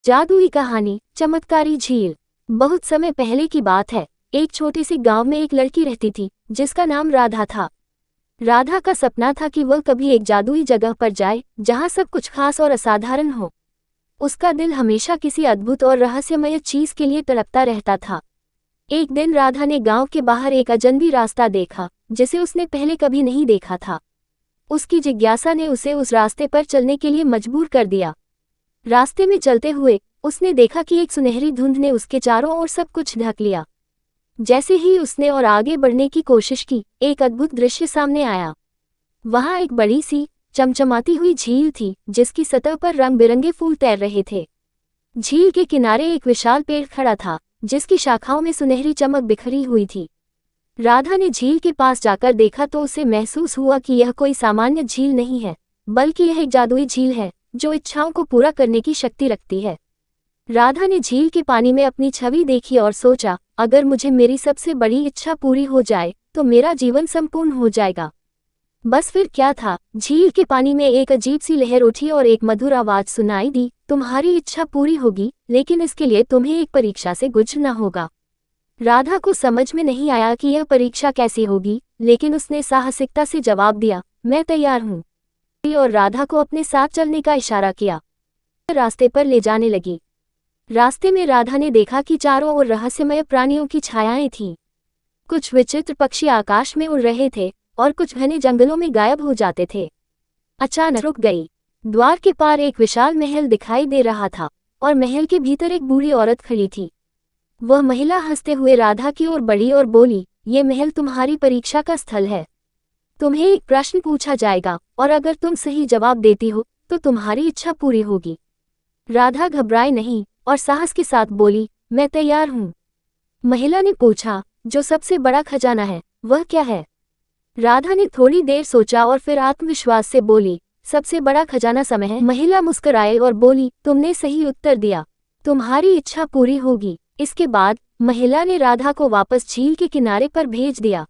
जादुई कहानी चमत्कारी झील। बहुत समय पहले की बात है। एक छोटे से गांव में एक लड़की रहती थी जिसका नाम राधा था। राधा का सपना था कि वह कभी एक जादुई जगह पर जाए जहां सब कुछ खास और असाधारण हो। उसका दिल हमेशा किसी अद्भुत और रहस्यमय चीज के लिए तड़पता रहता था। एक दिन राधा ने गांव के बाहर एक अजनबी रास्ता देखा जिसे उसने पहले कभी नहीं देखा था। उसकी जिज्ञासा ने उसे उस रास्ते पर चलने के लिए मजबूर कर दिया। रास्ते में चलते हुए उसने देखा कि एक सुनहरी धुंध ने उसके चारों ओर सब कुछ ढक लिया। जैसे ही उसने और आगे बढ़ने की कोशिश की, एक अद्भुत दृश्य सामने आया। वहां एक बड़ी सी चमचमाती हुई झील थी जिसकी सतह पर रंग बिरंगे फूल तैर रहे थे। झील के किनारे एक विशाल पेड़ खड़ा था जिसकी शाखाओं में सुनहरी चमक बिखरी हुई थी। राधा ने झील के पास जाकर देखा तो उसे महसूस हुआ कि यह कोई सामान्य झील नहीं है, बल्कि यह एक जादुई झील है जो इच्छाओं को पूरा करने की शक्ति रखती है। राधा ने झील के पानी में अपनी छवि देखी और सोचा, अगर मुझे मेरी सबसे बड़ी इच्छा पूरी हो जाए तो मेरा जीवन संपूर्ण हो जाएगा। बस फिर क्या था, झील के पानी में एक अजीब सी लहर उठी और एक मधुर आवाज सुनाई दी, तुम्हारी इच्छा पूरी होगी, लेकिन इसके लिए तुम्हें एक परीक्षा से गुजरना होगा। राधा को समझ में नहीं आया कि यह परीक्षा कैसी होगी, लेकिन उसने साहसिकता से जवाब दिया, मैं तैयार हूँ, और राधा को अपने साथ चलने का इशारा किया। रास्ते पर ले जाने लगी। रास्ते में राधा ने देखा कि चारों ओर रहस्यमय प्राणियों की छायाएं थीं। कुछ विचित्र पक्षी आकाश में उड़ रहे थे और कुछ घने जंगलों में गायब हो जाते थे। अचानक रुक गई। द्वार के पार एक विशाल महल दिखाई दे रहा था और महल के भीतर एक बूढ़ी औरत खड़ी थी। वह महिला हंसते हुए राधा की ओर बढ़ी और बोली, ये महल तुम्हारी परीक्षा का स्थल है। तुम्हें एक प्रश्न पूछा जाएगा और अगर तुम सही जवाब देती हो तो तुम्हारी इच्छा पूरी होगी। राधा घबराई नहीं और साहस के साथ बोली, मैं तैयार हूँ। महिला ने पूछा, जो सबसे बड़ा खजाना है वह क्या है? राधा ने थोड़ी देर सोचा और फिर आत्मविश्वास से बोली, सबसे बड़ा खजाना समय है। महिला मुस्कुराई और बोली, तुमने सही उत्तर दिया, तुम्हारी इच्छा पूरी होगी। इसके बाद महिला ने राधा को वापस झील के किनारे पर भेज दिया।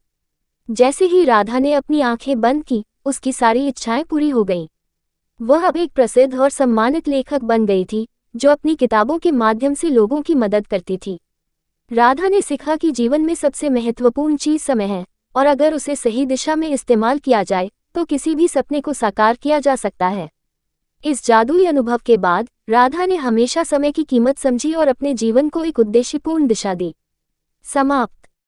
जैसे ही राधा ने अपनी आंखें बंद की, उसकी सारी इच्छाएं पूरी हो गईं। वह अब एक प्रसिद्ध और सम्मानित लेखक बन गई थी जो अपनी किताबों के माध्यम से लोगों की मदद करती थी। राधा ने सीखा कि जीवन में सबसे महत्वपूर्ण चीज समय है और अगर उसे सही दिशा में इस्तेमाल किया जाए तो किसी भी सपने को साकार किया जा सकता है। इस जादुई अनुभव के बाद राधा ने हमेशा समय की कीमत समझी और अपने जीवन को एक उद्देश्यपूर्ण दिशा दी। समाप्त।